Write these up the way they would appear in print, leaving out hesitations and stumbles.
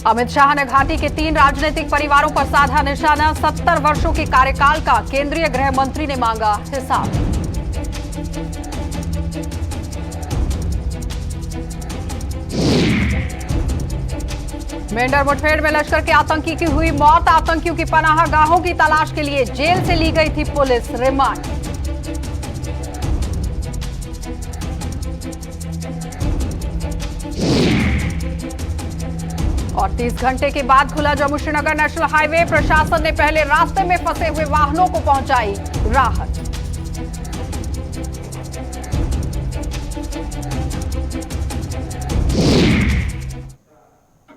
अमित शाह ने घाटी के 3 राजनीतिक परिवारों पर साधा निशाना। 70 वर्षों के कार्यकाल का केंद्रीय गृह मंत्री ने मांगा हिसाब। मेंढर मुठभेड़ में लश्कर के आतंकी की हुई मौत। आतंकियों की पनाहगाहों की तलाश के लिए जेल से ली गई थी पुलिस रिमांड। और 30 घंटे के बाद खुला जम्मू श्रीनगर नेशनल हाईवे। प्रशासन ने पहले रास्ते में फंसे हुए वाहनों को पहुंचाई राहत।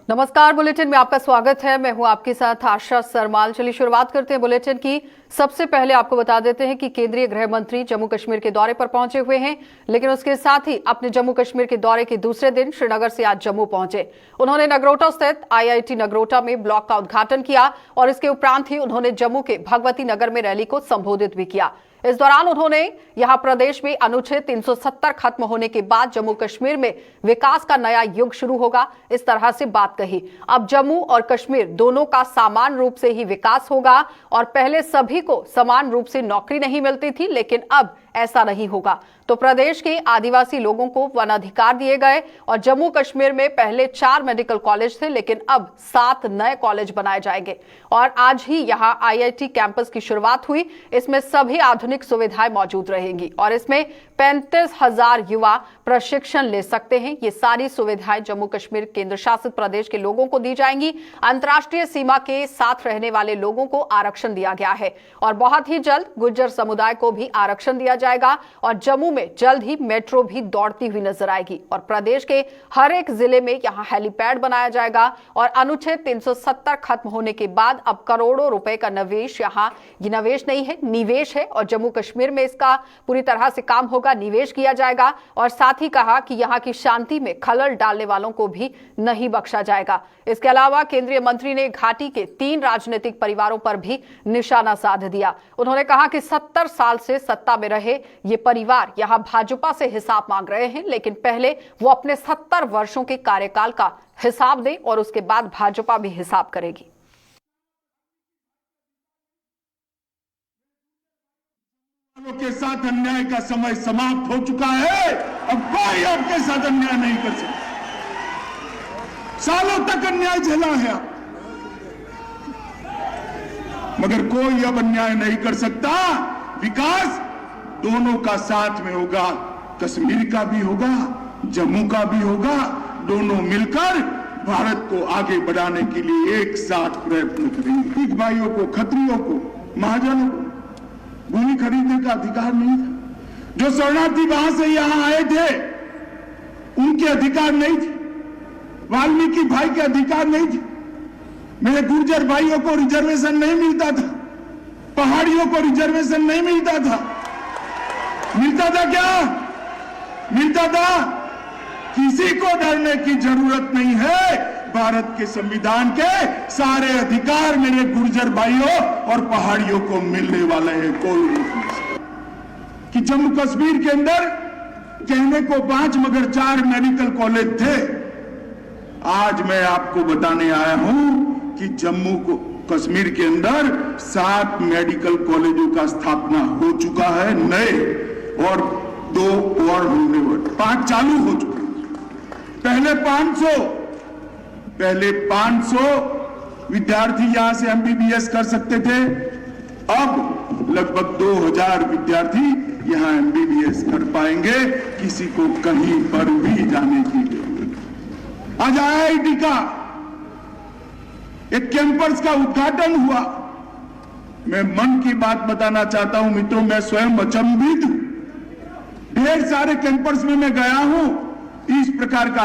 नमस्कार, बुलेटिन में आपका स्वागत है। मैं हूं आपके साथ आशा सरमाल। चलिए शुरुआत करते हैं बुलेटिन की। सबसे पहले आपको बता देते हैं कि केंद्रीय गृह मंत्री जम्मू कश्मीर के दौरे पर पहुंचे हुए हैं, लेकिन उसके साथ ही अपने जम्मू कश्मीर के दौरे के दूसरे दिन श्रीनगर से आज जम्मू पहुंचे। उन्होंने नगरोटा स्थित IIT नगरोटा में ब्लॉक का उद्घाटन किया और इसके उपरांत ही उन्होंने जम्मू के भगवती नगर में रैली को संबोधित भी किया। इस दौरान उन्होंने यहां प्रदेश में अनुच्छेद 370 खत्म होने के बाद जम्मू कश्मीर में विकास का नया युग शुरू होगा, इस तरह से बात कही। अब जम्मू और कश्मीर दोनों का समान रूप से ही विकास होगा और पहले सभी को समान रूप से नौकरी नहीं मिलती थी, लेकिन अब ऐसा नहीं होगा। तो प्रदेश के आदिवासी लोगों को वन अधिकार दिए गए और जम्मू कश्मीर में पहले 4 मेडिकल कॉलेज थे, लेकिन अब 7 नए कॉलेज बनाए जाएंगे। और आज ही यहां IIT कैंपस की शुरुआत हुई। इसमें सभी आधुनिक सुविधाएं मौजूद रहेंगी और इसमें 35,000 युवा प्रशिक्षण ले सकते हैं। ये सारी सुविधाएं जम्मू कश्मीर केंद्र शासित प्रदेश के लोगों को दी जाएंगी। अंतर्राष्ट्रीय सीमा के साथ रहने वाले लोगों को आरक्षण दिया गया है और बहुत ही जल्द गुज्जर समुदाय को भी आरक्षण दिया जाएगा और जम्मू में जल्द ही मेट्रो भी दौड़ती हुई नजर आएगी और प्रदेश के हर एक जिले में यहां हेलीपैड बनाया जाएगा। और अनुच्छेद 370 खत्म होने के बाद अब करोड़ों रुपए का निवेश, यहां ये निवेश नहीं है, निवेश है और जम्मू कश्मीर में इसका पूरी तरह से काम होगा, निवेश किया जाएगा। और साथ ही कहा कि यहां की शांति में खलल डालने वालों को भी नहीं बख्शा जाएगा। इसके अलावा केंद्रीय मंत्री ने घाटी के 3 राजनीतिक परिवारों पर भी निशाना साध दिया। उन्होंने कहा कि 70 साल से सत्ता में रहे ये परिवार यहां भाजपा से हिसाब मांग रहे हैं, लेकिन पहले वो अपने 70 वर्षों के कार्यकाल का हिसाब दें और उसके बाद भाजपा भी हिसाब करेगी। के साथ अन्याय का समय समाप्त हो चुका है। अब कोई आपके साथ अन्याय नहीं कर सकता। सालों तक अन्याय झेला है आप, मगर कोई अब अन्याय नहीं कर सकता। विकास दोनों का साथ में होगा, कश्मीर का भी होगा, जम्मू का भी होगा। दोनों मिलकर भारत को आगे बढ़ाने के लिए एक साथ प्रयत्न करेंगे। सिख भाइयों को, खत्रियों को, महाजनों को भूमि खरीदने का अधिकार नहीं था। जो शरणार्थी वहां से यहां आए थे उनके अधिकार नहीं थे। वाल्मीकि भाई के अधिकार नहीं थे। मेरे गुर्जर भाइयों को रिजर्वेशन नहीं मिलता था। पहाड़ियों को रिजर्वेशन नहीं मिलता था। मिलता था क्या? मिलता था। किसी को डरने की जरूरत नहीं है। भारत के संविधान के सारे अधिकार मेरे गुर्जर भाइयों और पहाड़ियों को मिलने वाले हैं। कोई नहीं कि जम्मू कश्मीर के अंदर कहने को 5 मगर 4 मेडिकल कॉलेज थे। आज मैं आपको बताने आया हूं कि जम्मू को कश्मीर के अंदर 7 मेडिकल कॉलेजों का स्थापना हो चुका है नए, और 2 और होने वाले, 5 चालू हो चुके। पहले 500 विद्यार्थी यहां से MBBS कर सकते थे। अब लगभग 2000 विद्यार्थी यहां MBBS कर पाएंगे, किसी को कहीं पर भी जाने की जरूरत। आज IIT का एक कैंपस का उद्घाटन हुआ। मैं मन की बात बताना चाहता हूं मित्रों, मैं स्वयं अचंभित हूं। ढेर सारे कैंपस में मैं गया हूं, इस प्रकार का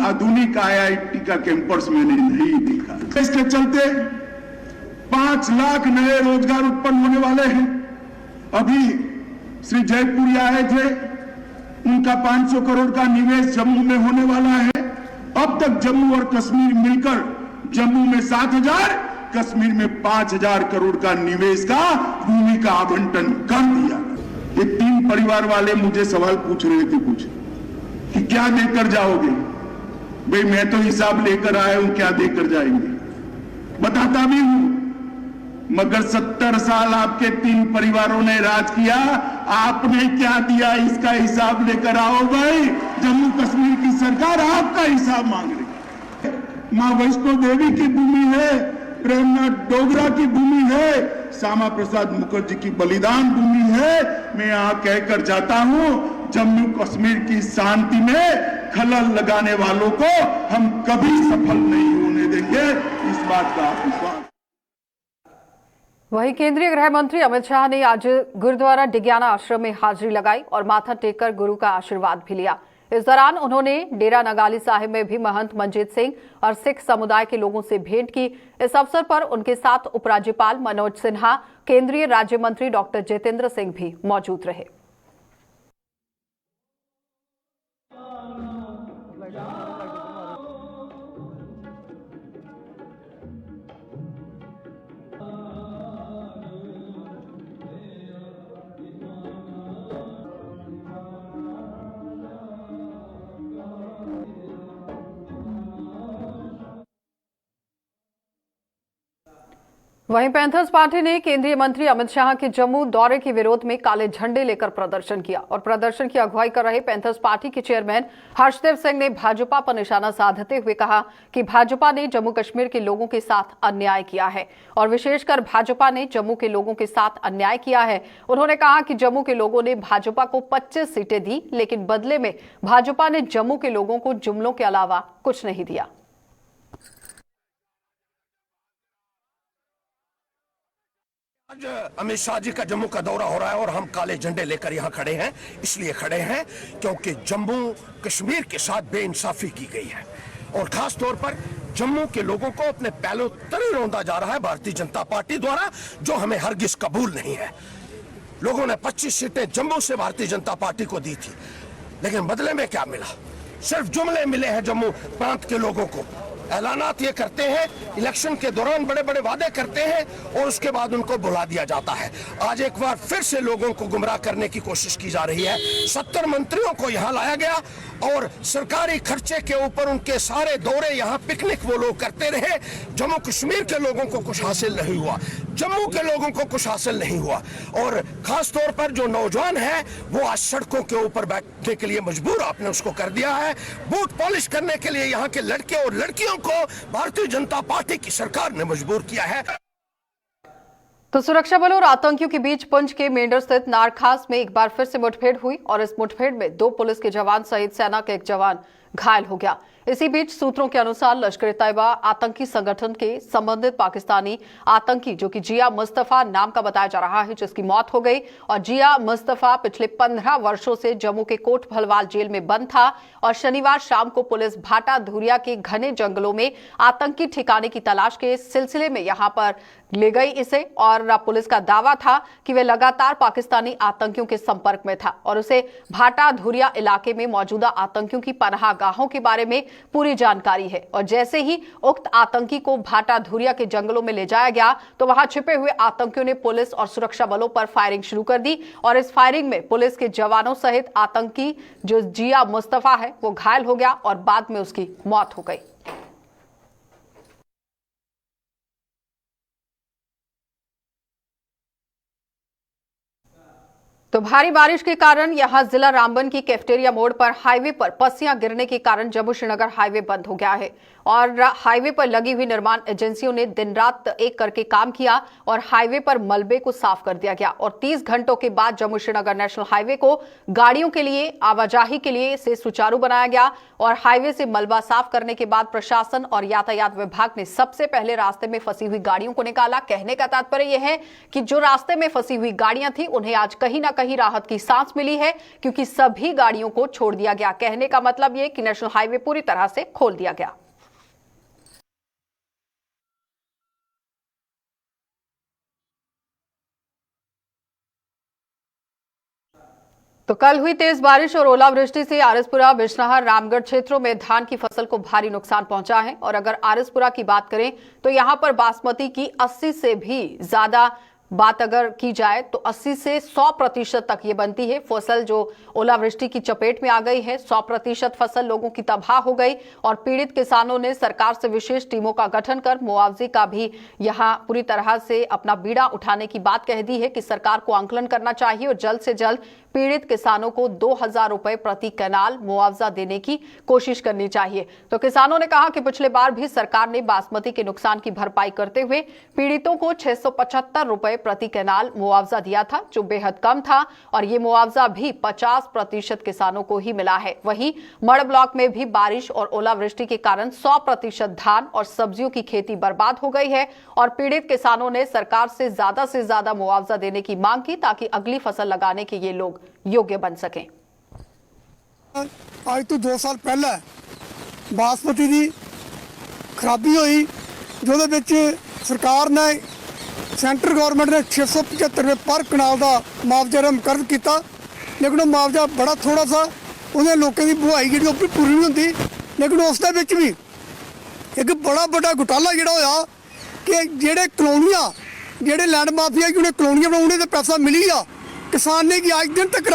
आधुनिक IIT का कैंपस मैंने नहीं देखा। इसके चलते 5 लाख नए रोजगार उत्पन्न होने वाले हैं। अभी श्री जयपुरी आए थे, उनका 500 करोड़ का निवेश जम्मू में होने वाला है। अब तक जम्मू और कश्मीर मिलकर जम्मू में 7,000, कश्मीर में 5,000 करोड़ का निवेश का भूमि का आवंटन कर दिया। ये 3 परिवार वाले मुझे सवाल पूछ रहे थे कुछ कि क्या देकर जाओगे। भाई मैं तो हिसाब लेकर आया हूं, क्या देकर जाएंगे बताता भी हूं, मगर 70 साल आपके 3 परिवारों ने राज किया, आपने क्या दिया इसका हिसाब लेकर आओ भाई। जम्मू कश्मीर की सरकार आपका हिसाब मांग रही है। मां वैष्णो देवी की भूमि है, प्रेमनाथ डोगरा की भूमि है, श्यामा प्रसाद मुखर्जी की बलिदान भूमि है। मैं यहां कहकर जाता हूं, जम्मू कश्मीर की शांति में खलल लगाने वालों को हम कभी सफल नहीं होने देंगे, इस बात का आप विश्वास। वहीं केंद्रीय गृह मंत्री अमित शाह ने आज गुरुद्वारा डिग्याना आश्रम में हाजिरी लगाई और माथा टेककर गुरु का आशीर्वाद भी लिया। इस दौरान उन्होंने डेरा नगाली साहिब में भी महंत मंजीत सिंह और सिख समुदाय के लोगों से भेंट की। इस अवसर पर उनके साथ उपराज्यपाल मनोज सिन्हा, केंद्रीय राज्य मंत्री डॉक्टर जितेंद्र सिंह भी मौजूद रहे। वहीं पैंथर्स पार्टी ने केंद्रीय मंत्री अमित शाह के जम्मू दौरे के विरोध में काले झंडे लेकर प्रदर्शन किया और प्रदर्शन की अगुवाई कर रहे पैंथर्स पार्टी के चेयरमैन हर्षदेव सिंह ने भाजपा पर निशाना साधते हुए कहा कि भाजपा ने जम्मू कश्मीर के लोगों के साथ अन्याय किया है और विशेषकर भाजपा ने जम्मू के लोगों के साथ अन्याय किया है। उन्होंने कहा कि जम्मू के लोगों ने भाजपा को 25 सीटें दी, लेकिन बदले में भाजपा ने जम्मू के लोगों को जुमलों के अलावा कुछ नहीं दिया। आज अमित शाह जी का जम्मू का दौरा हो रहा है और हम काले झंडे लेकर यहाँ खड़े हैं। इसलिए खड़े हैं क्योंकि जम्मू कश्मीर के साथ बेइंसाफी की गई है और खास तौर पर जम्मू के लोगों को अपने पहलू तले रौंदा जा रहा है भारतीय जनता पार्टी द्वारा, जो हमें हरगिज कबूल नहीं है। लोगों ने 25 सीटें जम्मू से भारतीय जनता पार्टी को दी थी, लेकिन बदले में क्या मिला? सिर्फ जुमले मिले हैं जम्मू प्रांत के लोगों को। ऐलानात ये करते हैं, इलेक्शन के दौरान बड़े बड़े वादे करते हैं और उसके बाद उनको भुला दिया जाता है। आज एक बार फिर से लोगों को गुमराह करने की कोशिश की जा रही है। 70 मंत्रियों को यहाँ लाया गया और सरकारी खर्चे के ऊपर उनके सारे दौरे, यहाँ पिकनिक वो लोग करते रहे। जम्मू कश्मीर के लोगों को कुछ हासिल नहीं हुआ, जम्मू के लोगों को कुछ हासिल नहीं हुआ और खास तौर पर जो नौजवान है वो आज सड़कों के ऊपर बैठने के लिए मजबूर आपने उसको कर दिया है। बूट पॉलिश करने के लिए यहाँ के लड़के और लड़कियों को भारतीय जनता पार्टी की सरकार ने मजबूर किया है। तो सुरक्षा बलों और आतंकियों के बीच पुंछ के मेंढर स्थित नारखास में एक बार फिर से मुठभेड़ हुई और इस मुठभेड़ में 2 पुलिस के जवान सहित सेना का एक जवान घायल हो गया। इसी बीच सूत्रों के अनुसार लश्कर ए तैयबा आतंकी संगठन के संबंधित पाकिस्तानी आतंकी जो कि जिया मुस्तफा नाम का बताया जा रहा है, जिसकी मौत हो गई और जिया मुस्तफा पिछले 15 वर्षों से जम्मू के कोट भलवाल जेल में बंद था और शनिवार शाम को पुलिस भाटा धुरिया के घने जंगलों में आतंकी ठिकाने की तलाश के सिलसिले में यहां पर ले गई इसे और पुलिस का दावा था कि वह लगातार पाकिस्तानी आतंकियों के संपर्क में था और उसे भाटा धुरिया इलाके में मौजूदा आतंकियों की पनाहगाहों के बारे में पूरी जानकारी है और जैसे ही उक्त आतंकी को भाटा धुरिया के जंगलों में ले जाया गया तो वहां छिपे हुए आतंकियों ने पुलिस और सुरक्षा बलों पर फायरिंग शुरू कर दी और इस फायरिंग में पुलिस के जवानों सहित आतंकी जो जिया मुस्तफा है वो घायल हो गया और बाद में उसकी मौत हो गई। तो भारी बारिश के कारण यहां जिला रामबन की कैफेटेरिया मोड़ पर हाईवे पर पस्सियां गिरने के कारण जम्मू श्रीनगर हाईवे बंद हो गया है और हाईवे पर लगी हुई निर्माण एजेंसियों ने दिन रात एक करके काम किया और हाईवे पर मलबे को साफ कर दिया गया और 30 घंटों के बाद जम्मू श्रीनगर नेशनल हाईवे को गाड़ियों के लिए आवाजाही के लिए से सुचारू बनाया गया और हाईवे से मलबा साफ करने के बाद प्रशासन और यातायात विभाग ने सबसे पहले रास्ते में फंसी हुई गाड़ियों को निकाला। कहने का तात्पर्य यह है कि जो रास्ते में फंसी हुई गाड़ियां थी उन्हें आज कहीं ना कहीं राहत की सांस मिली है क्योंकि सभी गाड़ियों को छोड़ दिया गया। कहने का मतलब यह कि नेशनल हाईवे पूरी तरह से खोल दिया गया। तो कल हुई तेज बारिश और ओलावृष्टि से आरएसपुरा, बिजनहर, रामगढ़ क्षेत्रों में धान की फसल को भारी नुकसान पहुंचा है और अगर आरएसपुरा की बात करें तो यहां पर बासमती की 80 से भी ज्यादा बात अगर की जाए तो 80 से 100% तक ये बनती है। फसल जो ओलावृष्टि की चपेट में आ गई है, 100% फसल लोगों की तबाह हो गई और पीड़ित किसानों ने सरकार से विशेष टीमों का गठन कर मुआवजे का भी यहां पूरी तरह से अपना बीड़ा उठाने की बात कह दी है कि सरकार को आंकलन करना चाहिए और जल्द से जल्द पीड़ित किसानों को 2000 रुपए प्रति कैनाल मुआवजा देने की कोशिश करनी चाहिए। तो किसानों ने कहा कि पिछले बार भी सरकार ने बासमती के नुकसान की भरपाई करते हुए पीड़ितों को 675 रुपए प्रति कैनाल मुआवजा दिया था, जो बेहद कम था और ये मुआवजा भी 50% किसानों को ही मिला है। वहीं मड़ ब्लॉक में भी बारिश और ओलावृष्टि के कारण 100% धान और सब्जियों की खेती बर्बाद हो गई है और पीड़ित किसानों ने सरकार से ज्यादा मुआवजा देने की मांग की ताकि अगली फसल लगाने के ये लोग योग्य बन सकें। आज तो 2 साल पहले बासमती की खराबी हुई, जो सरकार ने सेंटर गवर्नमेंट ने 675 रुपये पर कनाल का मुआवजा मुकर्रर किया, लेकिन वो मुआवजा बड़ा थोड़ा सा, उन्हें लोगों की बुआई जी पूरी नहीं होती। लेकिन उसके भी एक बड़ा बड़ा घोटाला जोड़ा होया कि जेडे कलोनियां जेडे लैंड माफिया की उन्हें कलोनियां बनाने का पैसा मिली आ, किसान ने कि आज दिन तक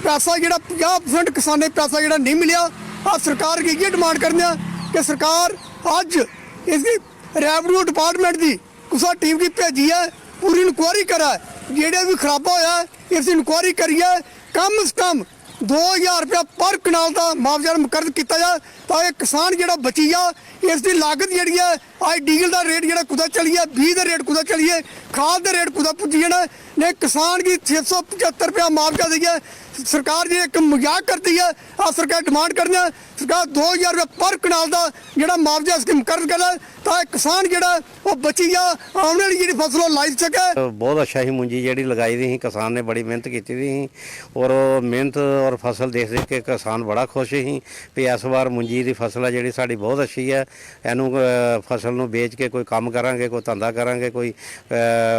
पैसा जो 50% किसान ने पैसा जो नहीं मिले। आज सरकार की ये डिमांड करने कि सरकार अज इसकी रेवन्यू डिपार्टमेंट की कुछ टीम की भेजी है, पूरी इंक्वायरी करे, जेडे भी खराबा होया इसकी इंक्वायरी करिए, कम से कम 2000 रुपया पर कनाल का मुआवजा मुकर्रर किया जाए ताकि किसान जो बची जा। इसकी लागत जी है आज डीजल का रेट जो कुदा चलिए, बीज का रेट कुदा चलिए, खाद का रेट कुदा पुजी जाना, ने किसान की 675 रुपया मुआवजा दिए। सरकार जी एक मजाक करती है, आज सरकार डिमांड करनी है सरकार 2000 रुपया पर कनाल का जो मुआवजा इसकी मुकर्रर करे ताकि किसान जो बची जा, आने वाली जी फसल लाई सके। बहुत अच्छा ही मुंजी जी लगाई दी, किसान ने बड़ी मेहनत की थी और मेहनत और फसल देख देख के किसान बड़ा खुश ही भी इस बार मुंजी की फसल है जी साड़ी बहुत अच्छी है। इनू फसल में बेच के कोई काम करांगे, कोई धंधा करांगे, कोई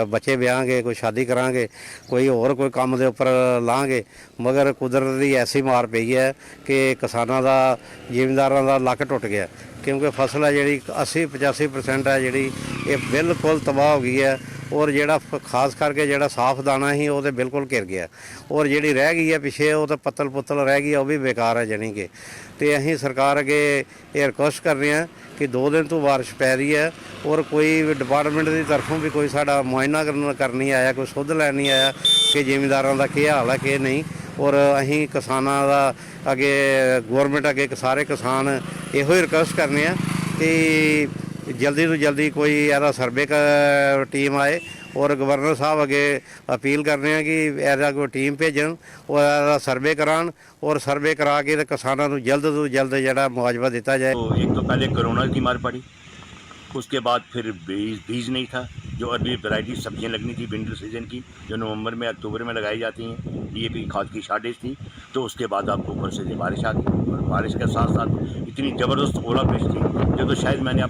बच्चे ब्याहांगे, कोई शादी करांगे, कोई होर कोई काम के उपर लाँगे, मगर कुदरत की ऐसी मार पई है कि किसानों का जिमींदारों का लक टुट गया, क्योंकि फसल है जी 80-85% है जी ये बिल्कुल तबाह हो गई है और जोड़ा खास करके जोड़ा साफ दाना ही वो तो बिल्कुल घिर गया और जी रह गई है पिछे वो तो पत्तल पुत्तल रह गई है, वो भी बेकार है जानी कि। तो अं सरकार अगे ये रिक्वेस्ट कर रहे हैं कि 2 दिन तो बारिश पै रही है और कोई डिपार्टमेंट की तरफों भी कोई साडा मुआयना करनी आया, कोई सुध लैनी आया कि जिमींदारों का क्या हाल है कि नहीं। और अहीं किसानों का अगे गवर्नमेंट अगे सारे किसान यो रिक्वेस्ट करने हैं कि जल्दी तो जल्दी कोई ऐसा सर्वे का टीम आए और गवर्नर साहब अगे अपील करने हैं कि ऐसा कोई टीम भेजन और ऐसा सर्वे करान और सर्वे करा के किसानों को जल्द तो जल्द जड़ा मुआवजा दिता जाए। तो एक तो पहले कोरोना की मार पड़ी, उसके बाद फिर बीज नहीं था, जो अरबी वैरायटी सब्जियां लगनी थी विंटर सीजन की जो नवंबर में अक्टूबर में लगाई जाती हैं, डीएपी खाद की शॉर्टेज थी। तो उसके बाद आपको ऊपर से बारिश आ गई और बारिश के साथ साथ इतनी ज़बरदस्त ओलावृष्टि थी जो तो शायद मैंने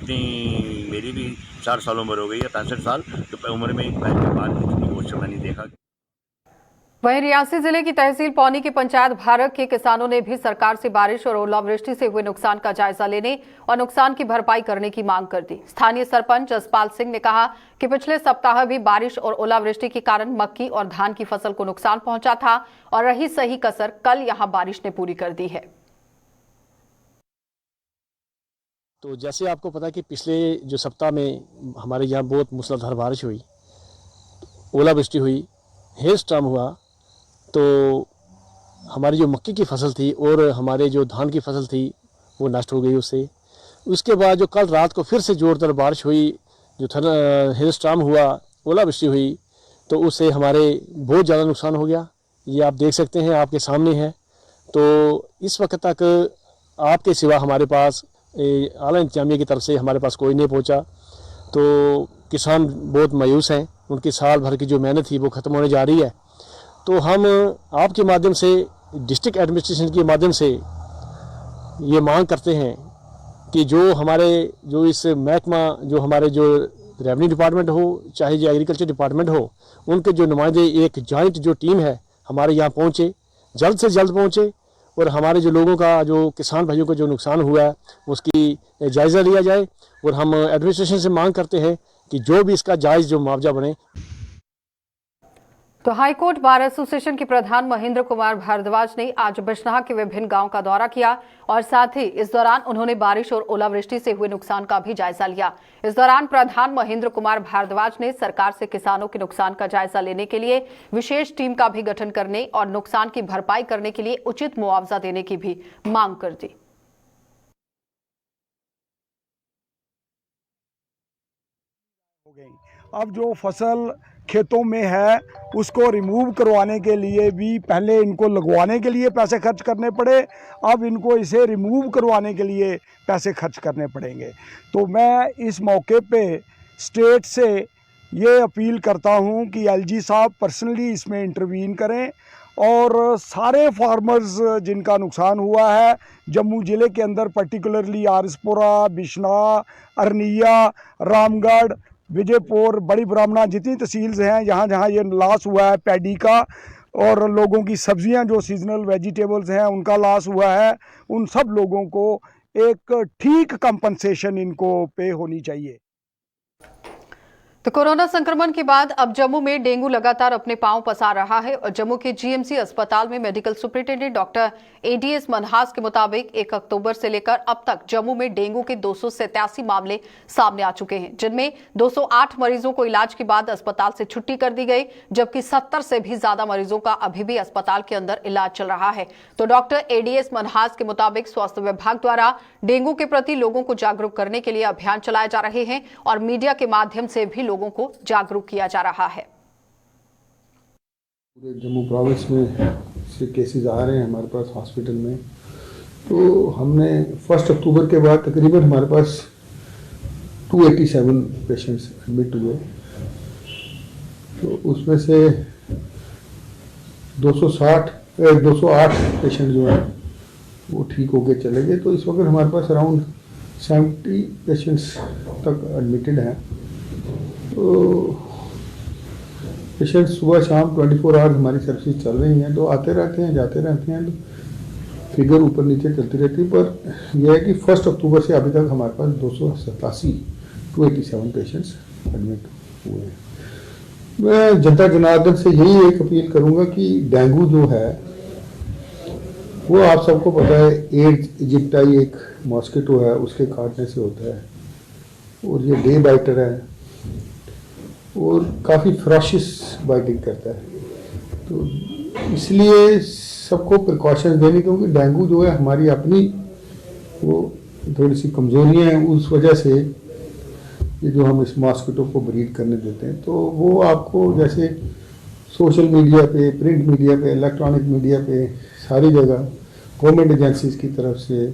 मेरी भी 4 साल उम्र हो गई है, 65 साल, तो उम्र में बारिश इतनी वर्ष मैंने देखा। वहीं रियासी जिले की तहसील पौनी के पंचायत भारत के किसानों ने भी सरकार से बारिश और ओलावृष्टि से हुए नुकसान का जायजा लेने और नुकसान की भरपाई करने की मांग कर दी। स्थानीय सरपंच जसपाल सिंह ने कहा कि पिछले सप्ताह भी बारिश और ओलावृष्टि के कारण मक्की और धान की फसल को नुकसान पहुंचा था और रही सही कसर कल यहां बारिश ने पूरी कर दी है। तो जैसे आपको पता है कि पिछले जो सप्ताह में हमारे यहाँ बहुत मूसलाधार बारिश हुई, ओलावृष्टि हुई, हेल स्टॉर्म हुआ, तो हमारी जो मक्की की फसल थी और हमारे जो धान की फसल थी वो नष्ट हो गई उससे। उसके बाद जो कल रात को फिर से जोरदार बारिश हुई, जो हेल स्टॉर्म हुआ, ओलावृष्टि हुई, तो उससे हमारे बहुत ज़्यादा नुकसान हो गया। ये आप देख सकते हैं, आपके सामने है। तो इस वक्त तक आपके सिवा हमारे पास आला इंतजामिया की तरफ से हमारे पास कोई नहीं पहुंचा। तो किसान बहुत मायूस हैं, उनकी साल भर की जो मेहनत थी वो ख़त्म होने जा रही है। तो हम आपके माध्यम से, डिस्ट्रिक्ट एडमिनिस्ट्रेशन के माध्यम से ये मांग करते हैं कि जो इस महकमा, जो हमारे जो रेवेन्यू डिपार्टमेंट हो चाहे जो एग्रीकल्चर डिपार्टमेंट हो, उनके जो नुमाइंदे एक जॉइंट जो टीम है हमारे यहाँ पहुँचे, जल्द से जल्द पहुँचे और हमारे जो लोगों का, जो किसान भाइयों को जो नुकसान हुआ है उसकी जायज़ा लिया जाए। और हम एडमिनिस्ट्रेशन से मांग करते हैं कि जो भी इसका जायज़ जो मुआवजा बने। तो हाईकोर्ट बार एसोसिएशन के प्रधान महेंद्र कुमार भारद्वाज ने आज बिजनौर के विभिन्न गांव का दौरा किया और साथ ही इस दौरान उन्होंने बारिश और ओलावृष्टि से हुए नुकसान का भी जायजा लिया। इस दौरान प्रधान महेंद्र कुमार भारद्वाज ने सरकार से किसानों के नुकसान का जायजा लेने के लिए विशेष टीम का भी गठन करने और नुकसान की भरपाई करने के लिए उचित मुआवजा देने की भी मांग कर दी। अब जो फसल खेतों में है उसको रिमूव करवाने के लिए भी पहले इनको लगवाने के लिए पैसे खर्च करने पड़े, अब इनको इसे रिमूव करवाने के लिए पैसे खर्च करने पड़ेंगे। तो मैं इस मौके पे स्टेट से ये अपील करता हूँ कि एलजी साहब पर्सनली इसमें इंटरवीन करें और सारे फार्मर्स जिनका नुकसान हुआ है जम्मू ज़िले के अंदर पर्टिकुलरली आरसपुरा, बिश्नौर, अरनिया, रामगढ़, विजयपुर, बड़ी ब्राह्मणा जितनी तहसील्स हैं जहाँ जहाँ ये लॉस हुआ है पैडी का और लोगों की सब्जियां जो सीजनल वेजिटेबल्स हैं उनका लॉस हुआ है, उन सब लोगों को एक ठीक कंपनसेशन इनको पे होनी चाहिए। तो कोरोना संक्रमण के बाद अब जम्मू में डेंगू लगातार अपने पांव पसार रहा है और जम्मू के जीएमसी अस्पताल में medical superintendent doctor ADS Manhas के मुताबिक 1 अक्टूबर से लेकर अब तक जम्मू में डेंगू के 287 मामले सामने आ चुके हैं, जिनमें 208 मरीजों को इलाज के बाद अस्पताल से छुट्टी कर दी गई, जबकि 70 से भी ज्यादा मरीजों का अभी भी अस्पताल के अंदर इलाज चल रहा है। तो डॉक्टर एडीएस मनहास के मुताबिक स्वास्थ्य विभाग द्वारा डेंगू के प्रति लोगों को जागरूक करने के लिए अभियान चलाए जा रहे हैं और मीडिया के माध्यम से भी लोगों को जागरूक किया जा रहा है। पूरे जम्मू प्रोविंस में से केसेस आ रहे हैं हमारे पास हॉस्पिटल में, तो हमने 1 अक्टूबर के बाद तकरीबन हमारे पास 287 पेशेंट्स एडमिट हुए, तो उसमें से 208 पेशेंट जो हैं वो ठीक होके चले गए। तो इस वक्त हमारे पास अराउंड 70 पेशेंट्स तक एडमिटेड हैं। तो पेशेंट सुबह शाम 24 आवर्स हमारी सर्विस चल रही हैं, तो आते रहते हैं जाते रहते हैं, तो फिगर ऊपर नीचे चलती रहती है। पर यह है कि 1 अक्टूबर से अभी तक हमारे पास 287 पेशेंट्स एडमिट हुए हैं। मैं जनता जनार्दन से यही एक अपील करूंगा कि डेंगू जो है वो आप सबको पता है एड्स इजिप्टाई एक मॉस्किटो है, उसके काटने से होता है और ये डे बाइटर है और काफ़ी फ्रॉशिस बाइटिंग करता है। तो इसलिए सबको प्रिकॉशन देनी, क्योंकि डेंगू जो है हमारी अपनी वो थोड़ी सी कमज़ोरियाँ हैं, उस वजह से ये जो हम इस मॉस्किटो को ब्रीड करने देते हैं, तो वो आपको जैसे सोशल मीडिया पे, प्रिंट मीडिया पे, इलेक्ट्रॉनिक मीडिया पे सारी जगह गवर्नमेंट एजेंसीज की तरफ से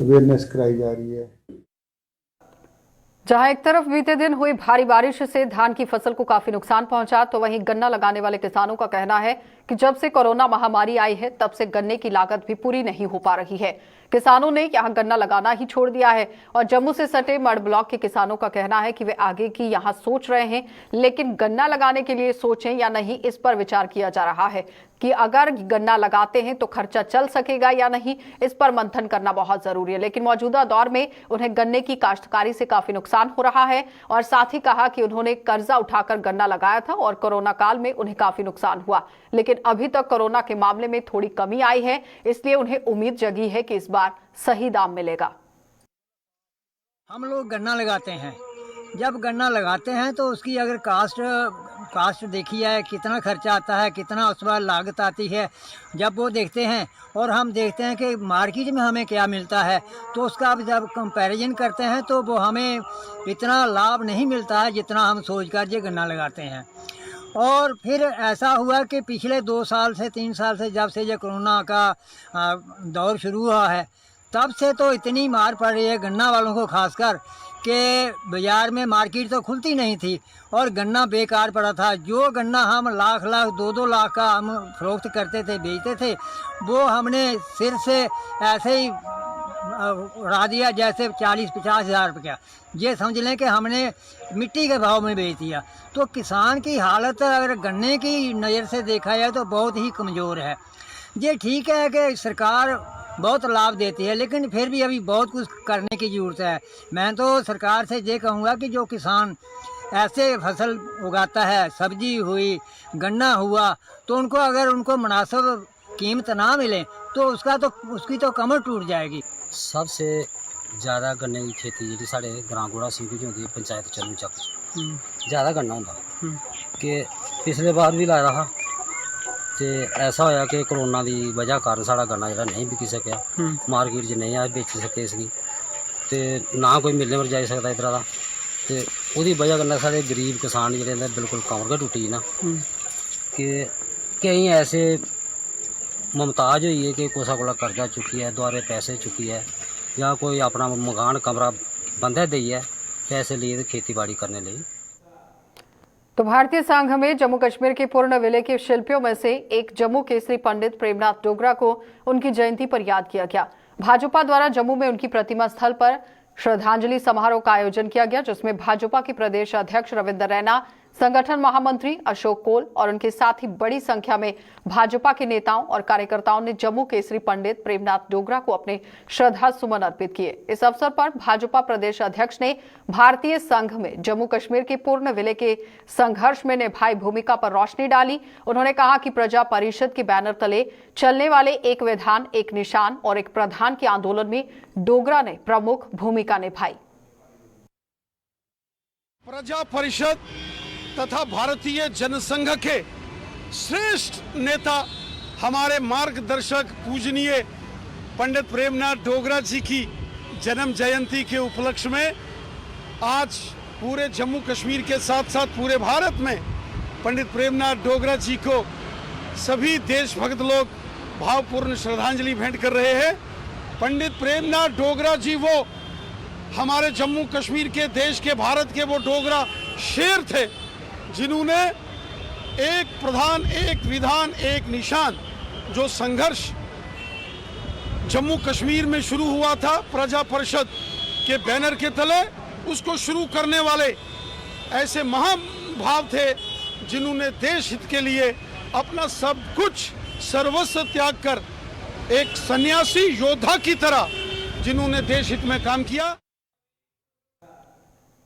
अवेयरनेस कराई जा रही है। जहां एक तरफ बीते दिन हुई भारी बारिश से धान की फसल को काफी नुकसान पहुंचा, तो वहीं गन्ना लगाने वाले किसानों का कहना है कि जब से कोरोना महामारी आई है तब से गन्ने की लागत भी पूरी नहीं हो पा रही है। किसानों ने यहां गन्ना लगाना ही छोड़ दिया है और जम्मू से सटे मड ब्लॉक के किसानों का कहना है कि वे आगे की यहां सोच रहे हैं, लेकिन गन्ना लगाने के लिए सोचें या नहीं इस पर विचार किया जा रहा है कि अगर गन्ना लगाते हैं तो खर्चा चल सकेगा या नहीं, इस पर मंथन करना बहुत जरूरी है। लेकिन मौजूदा दौर में उन्हें गन्ने की काश्तकारी से काफी नुकसान हो रहा है और साथ ही कहा कि उन्होंने कर्जा उठाकर गन्ना लगाया था और कोरोना काल में उन्हें काफी नुकसान हुआ, लेकिन अभी तक कोरोना के मामले में थोड़ी कमी आई है, इसलिए उन्हें उम्मीद जगी है कि इस बार सही दाम मिलेगा। हम लोग गन्ना लगाते हैं, जब गन्ना लगाते हैं तो उसकी अगर कास्ट देखी जाए कितना खर्चा आता है, कितना उस पर लागत आती है, जब वो देखते हैं और हम देखते हैं कि मार्केट में हमें क्या मिलता है, तो उसका अब जब कंपैरिजन करते हैं तो वो हमें इतना लाभ नहीं मिलता है जितना हम सोच कर ये गन्ना लगाते हैं। और फिर ऐसा हुआ कि पिछले 2 साल से 3 साल से जब से ये कोरोना का दौर शुरू हुआ है तब से तो इतनी मार पड़ रही है गन्ना वालों को, खासकर कि बाज़ार में मार्केट तो खुलती नहीं थी और गन्ना बेकार पड़ा था। जो गन्ना हम लाख 2-2 लाख का हम फरोख्त करते थे, बेचते थे, वो हमने सिर से ऐसे ही उड़ा दिया जैसे 40-50 हज़ार रुपया। ये समझ लें कि हमने मिट्टी के भाव में बेच दिया। तो किसान की हालत अगर गन्ने की नज़र से देखा जाए तो बहुत ही कमज़ोर है। ये ठीक है कि सरकार बहुत लाभ देती है, लेकिन फिर भी अभी बहुत कुछ करने की ज़रूरत है। मैं तो सरकार से ये कहूँगा कि जो किसान ऐसे फसल उगाता है, सब्जी हुई, गन्ना हुआ, तो उनको अगर उनको मुनासिब कीमत ना मिले तो उसकी तो कमर टूट जाएगी। सबसे ज़्यादा गन्ने की खेती जी साढ़े ग्रां गुड़ा सिंह च होंदी पंचायत चनू चक ज़्यादा गन्ना होंदा कि पिछले बार भी लाया था तो ऐसा होया कि कोरोना की वजह कारण साढ़ा गन्ना जो नहीं बिकी सकिया, मार्केट च नहीं अस बेची सके इसकी, तो ना कोई मिलने पर जाई सकता इधर का, तो उसकी वजह कन्नै साढ़े गरीब किसान जो बिल्कुल कमर गै टुटी ना कि केईं ऐसे मुमताज होइए कि कुसै कोला कर्जा चुक्कियै दोआरे पैसे चुक्कियै या कोई अपना मकान कमरा बंधे देइयै पैसे लिए खेती बाड़ी करने लिए। तो भारतीय संघ में जम्मू कश्मीर के पूर्ण विलय के शिल्पियों में से एक जम्मू केसरी पंडित प्रेमनाथ डोगरा को उनकी जयंती पर याद किया गया। भाजपा द्वारा जम्मू में उनकी प्रतिमा स्थल पर श्रद्धांजलि समारोह का आयोजन किया गया, जिसमें भाजपा के प्रदेश अध्यक्ष रविंद्र रैना, संगठन महामंत्री अशोक कोल और उनके साथ ही बड़ी संख्या में भाजपा के नेताओं और कार्यकर्ताओं ने जम्मू केसरी पंडित प्रेमनाथ डोगरा को अपने श्रद्धा सुमन अर्पित किए। इस अवसर पर भाजपा प्रदेश अध्यक्ष ने भारतीय संघ में जम्मू कश्मीर के पूर्ण विलय के संघर्ष में निभाई भूमिका पर रोशनी डाली। उन्होंने कहा कि प्रजा परिषद के बैनर तले चलने वाले एक विधान, एक निशान और एक प्रधान के आंदोलन में डोगरा ने प्रमुख भूमिका निभाई। प्रजा परिषद तथा भारतीय जनसंघ के श्रेष्ठ नेता हमारे मार्गदर्शक पूजनीय पंडित प्रेमनाथ डोगरा जी की जन्म जयंती के उपलक्ष्य में आज पूरे जम्मू कश्मीर के साथ साथ पूरे भारत में पंडित प्रेमनाथ डोगरा जी को सभी देशभक्त लोग भावपूर्ण श्रद्धांजलि भेंट कर रहे हैं। पंडित प्रेमनाथ डोगरा जी वो हमारे जम्मू कश्मीर के देश के भारत के वो डोगरा शेर थे जिन्होंने एक प्रधान, एक विधान, एक निशान जो संघर्ष जम्मू कश्मीर में शुरू हुआ था प्रजा परिषद के बैनर के तले, उसको शुरू करने वाले ऐसे महाभाव थे जिन्होंने देश हित के लिए अपना सब कुछ सर्वस्व त्याग कर एक सन्यासी योद्धा की तरह जिन्होंने देश हित में काम किया।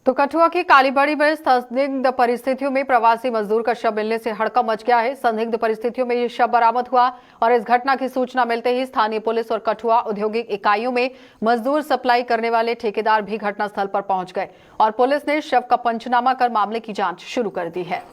तो कठुआ की कालीबाड़ी में संदिग्ध परिस्थितियों में प्रवासी मजदूर का शव मिलने से हड़कंप मच गया है। संदिग्ध परिस्थितियों में ये शव बरामद हुआ और इस घटना की सूचना मिलते ही स्थानीय पुलिस और कठुआ औद्योगिक इकाइयों में मजदूर सप्लाई करने वाले ठेकेदार भी घटनास्थल पर पहुंच गए और पुलिस ने शव का पंचनामा कर मामले की जांच शुरू कर दी है।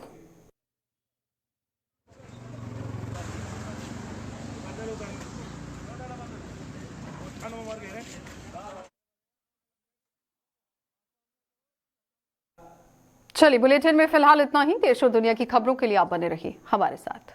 चलिए, बुलेटिन में फिलहाल इतना ही। देश और दुनिया की खबरों के लिए आप बने रहिए हमारे साथ।